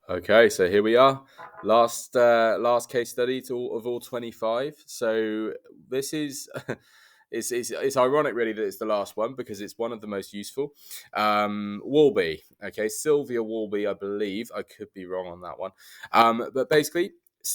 Okay, so here we are. Last case study of all 25. So this is it's ironic really that it's the last one because it's one of the most useful. Walby, okay, Sylvia Walby, I believe. I could be wrong on that one. But basically,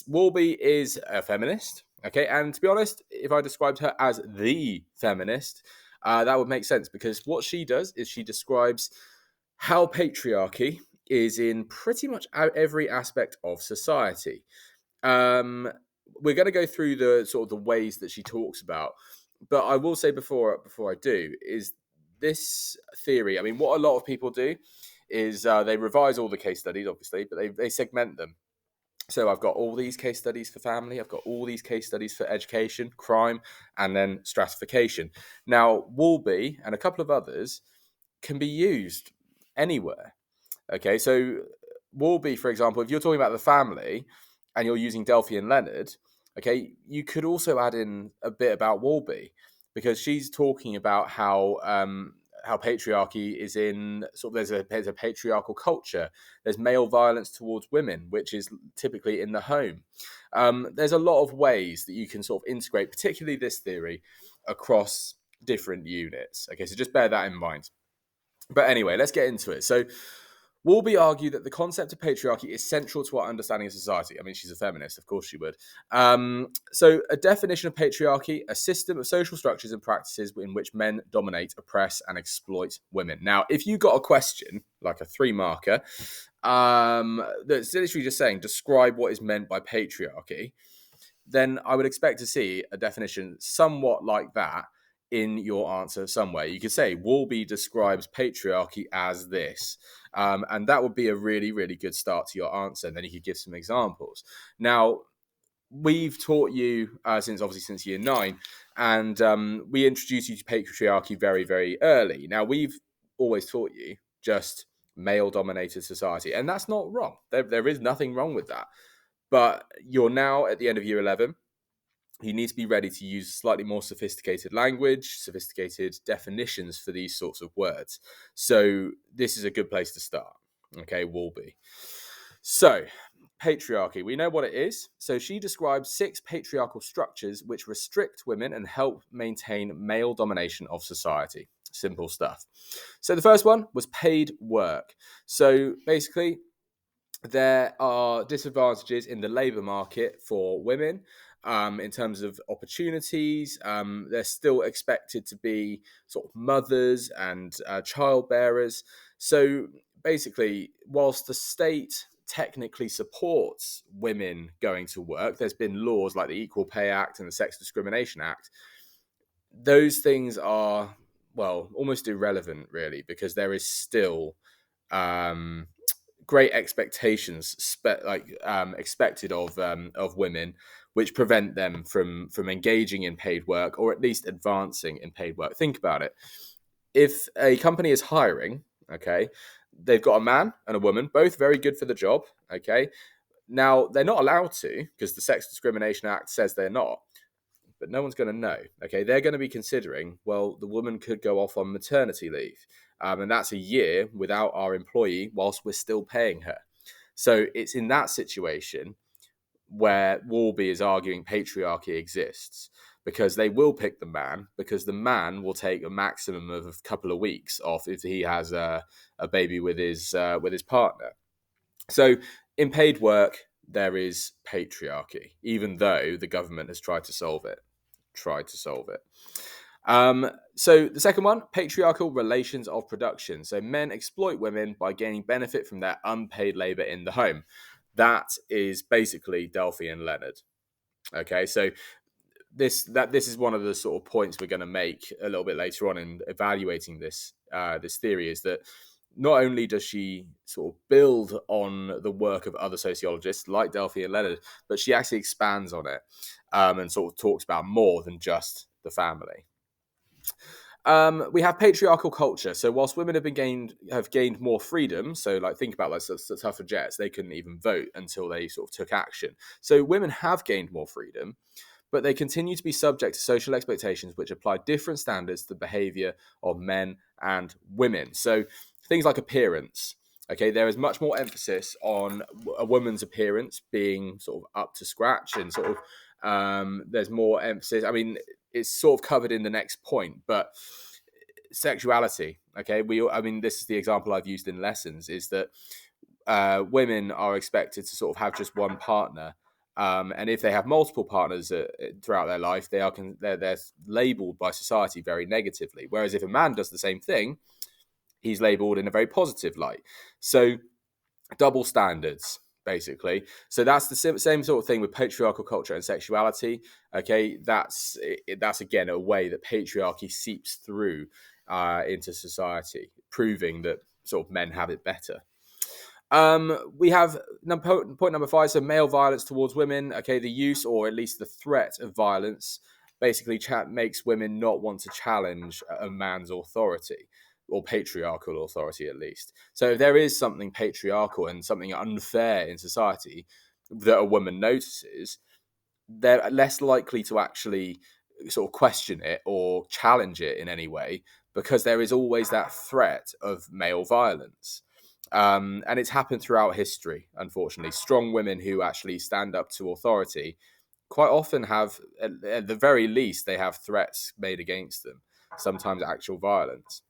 Walby is a feminist. Okay, and to be honest, if I described her as the feminist, that would make sense because what she does is she describes how patriarchy is in pretty much every aspect of society. Um, we're going to go through the sort of the ways that she talks about, but I will say before I do is this theory. I mean, what a lot of people do is they revise all the case studies, obviously, but they segment them. So I've got all these case studies for family, I've got all these case studies for education, crime, and then stratification. Now, Walby and a couple of others can be used anywhere. Okay, so Walby, for example, if you're talking about the family and you're using Delphi and Leonard, okay, you could also add in a bit about Walby because she's talking about how patriarchy is in sort of there's a patriarchal culture. There's male violence towards women, which is typically in the home. There's a lot of ways that you can sort of integrate, particularly this theory, across different units. Okay, so just bear that in mind. But anyway, let's get into it. So, Walby argued that the concept of patriarchy is central to our understanding of society. I mean, she's a feminist, of course she would. So, a definition of patriarchy, a system of social structures and practices in which men dominate, oppress, and exploit women. Now, if you got a question, like a 3-marker, that's literally just saying, describe what is meant by patriarchy, then I would expect to see a definition somewhat like that in your answer somewhere. You could say Walby describes patriarchy as this, and that would be a really, really good start to your answer. And then you could give some examples. Now, we've taught you since year 9, and we introduced you to patriarchy very, very early. Now, we've always taught you just male-dominated society, and that's not wrong. There is nothing wrong with that. But you're now at the end of year 11. You need to be ready to use slightly more sophisticated language, sophisticated definitions for these sorts of words. So this is a good place to start. Okay, Walby. So, patriarchy. We know what it is. So she describes 6 patriarchal structures which restrict women and help maintain male domination of society. Simple stuff. So the first one was paid work. So basically, there are disadvantages in the labour market for women in terms of opportunities. They're still expected to be sort of mothers and child bearers. So basically, whilst the state technically supports women going to work, there's been laws like the Equal Pay Act and the Sex Discrimination Act. Those things are, well, almost irrelevant, really, because there is still great expectations expected of women, which prevent them from engaging in paid work or at least advancing in paid work. Think about it. If a company is hiring, okay, they've got a man and a woman, both very good for the job, okay. Now, they're not allowed to because the Sex Discrimination Act says they're not, but no one's going to know. Okay, they're going to be considering, well, the woman could go off on maternity leave, and that's a year without our employee whilst we're still paying her. So it's in that situation where Walby is arguing patriarchy exists because they will pick the man because the man will take a maximum of a couple of weeks off if he has a baby with his partner. So in paid work, there is patriarchy, even though the government has tried to solve it. So the second one, patriarchal relations of production. So men exploit women by gaining benefit from their unpaid labor in the home. That is basically Delphi and Leonard. Okay, so this is one of the sort of points we're going to make a little bit later on in evaluating this theory, is that not only does she sort of build on the work of other sociologists like Delphi and Leonard, but she actually expands on it and sort of talks about more than just the family. We have patriarchal culture. So whilst women have gained more freedom, so like think about like the suffragettes, they couldn't even vote until they sort of took action. So women have gained more freedom, but they continue to be subject to social expectations which apply different standards to the behavior of men and women. So things like appearance. Okay, there is much more emphasis on a woman's appearance being sort of up to scratch, and sort of there's more emphasis. I mean, it's sort of covered in the next point, but sexuality. Okay, I mean, this is the example I've used in lessons: is that women are expected to sort of have just one partner. And if they have multiple partners throughout their life, they're labelled by society very negatively. Whereas if a man does the same thing, he's labelled in a very positive light. So double standards, basically. So that's the same sort of thing with patriarchal culture and sexuality. Okay, that's again a way that patriarchy seeps through into society, proving that sort of men have it better. We have point number 5. So male violence towards women. Okay, the use or at least the threat of violence basically makes women not want to challenge a man's authority, or patriarchal authority at least. So if there is something patriarchal and something unfair in society that a woman notices, they're less likely to actually sort of question it or challenge it in any way, because there is always that threat of male violence. And it's happened throughout history, unfortunately. Strong women who actually stand up to authority quite often have, at the very least, they have threats made against them, sometimes actual violence.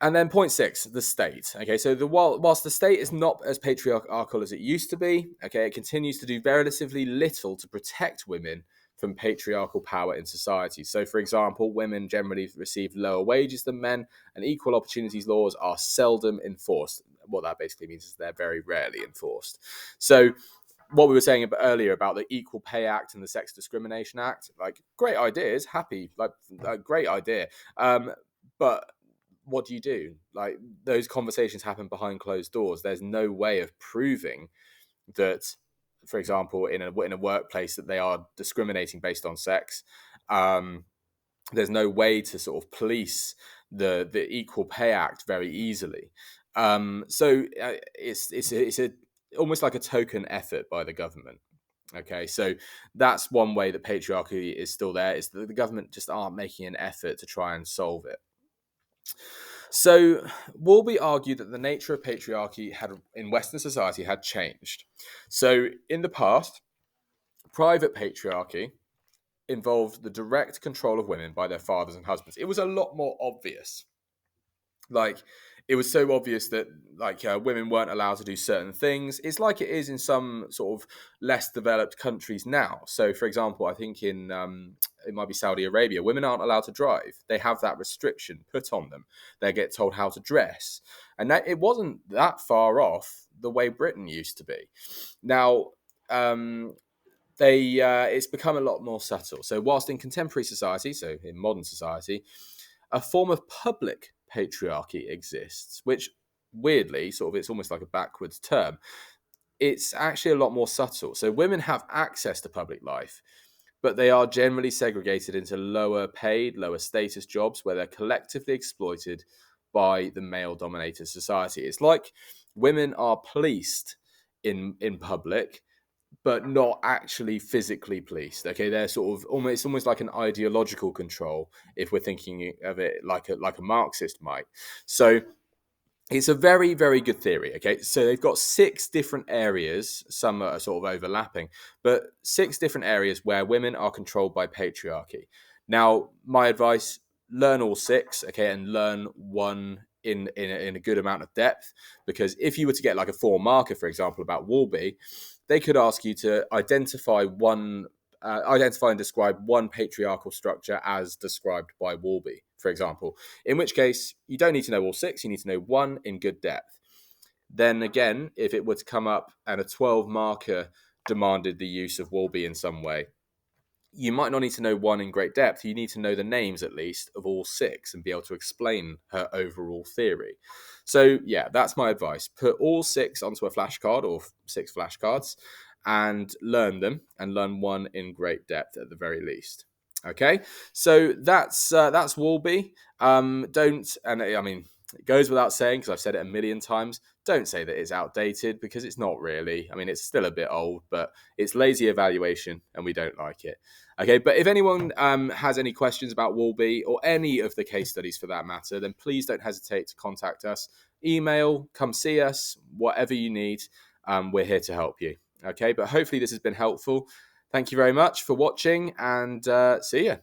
And then point 6, the state. Okay, so whilst the state is not as patriarchal as it used to be, okay, it continues to do relatively little to protect women from patriarchal power in society. So, for example, women generally receive lower wages than men, and equal opportunities laws are seldom enforced. What that basically means is they're very rarely enforced. So, what we were saying earlier about the Equal Pay Act and the Sex Discrimination Act, like, great ideas, great idea. But what do you do? Like, those conversations happen behind closed doors. There's no way of proving that, for example, in a workplace, that they are discriminating based on sex. There's no way to sort of police the Equal Pay Act very easily. So it's almost like a token effort by the government. Okay, so that's one way that patriarchy is still there, is that the government just aren't making an effort to try and solve it. So Walby argued that the nature of patriarchy in Western society had changed. So in the past, private patriarchy involved the direct control of women by their fathers and husbands. It was a lot more obvious. Like, it was so obvious that women weren't allowed to do certain things. It's like it is in some sort of less developed countries now. So, for example, I think in it might be Saudi Arabia, women aren't allowed to drive. They have that restriction put on them. They get told how to dress, and that it wasn't that far off the way Britain used to be. Now, it's become a lot more subtle. So, whilst in contemporary society, so in modern society, a form of public patriarchy exists, which weirdly, sort of, it's almost like a backwards term. It's actually a lot more subtle. So women have access to public life, but they are generally segregated into lower paid, lower status jobs where they're collectively exploited by the male dominated society. It's like women are policed in public, but not actually physically policed. Okay, they're sort of almost like an ideological control, if we're thinking of it like a Marxist might. So it's a very, very good theory. Okay, so they've got 6 different areas. Some are sort of overlapping, but 6 different areas where women are controlled by patriarchy. Now, my advice: learn all 6. Okay, and learn one in a good amount of depth, because if you were to get like a 4 marker, for example, about Walby, they could ask you to identify and describe one patriarchal structure as described by Walby, for example. In which case, you don't need to know all 6, you need to know one in good depth. Then again, if it were to come up and a 12 marker demanded the use of Walby in some way, you might not need to know one in great depth. You need to know the names, at least, of all 6 and be able to explain her overall theory. So, yeah, that's my advice. Put all 6 onto a flashcard, or 6 flashcards, and learn them, and learn one in great depth at the very least. Okay, so that's Walby. It goes without saying, because I've said it a million times, don't say that it's outdated, because it's not really. I mean, it's still a bit old, but it's lazy evaluation and we don't like it. Okay, but if anyone has any questions about Walby, or any of the case studies for that matter, then please don't hesitate to contact us. email, come see us, whatever you need. We're here to help you. Okay, but hopefully this has been helpful. Thank you very much for watching, and see you.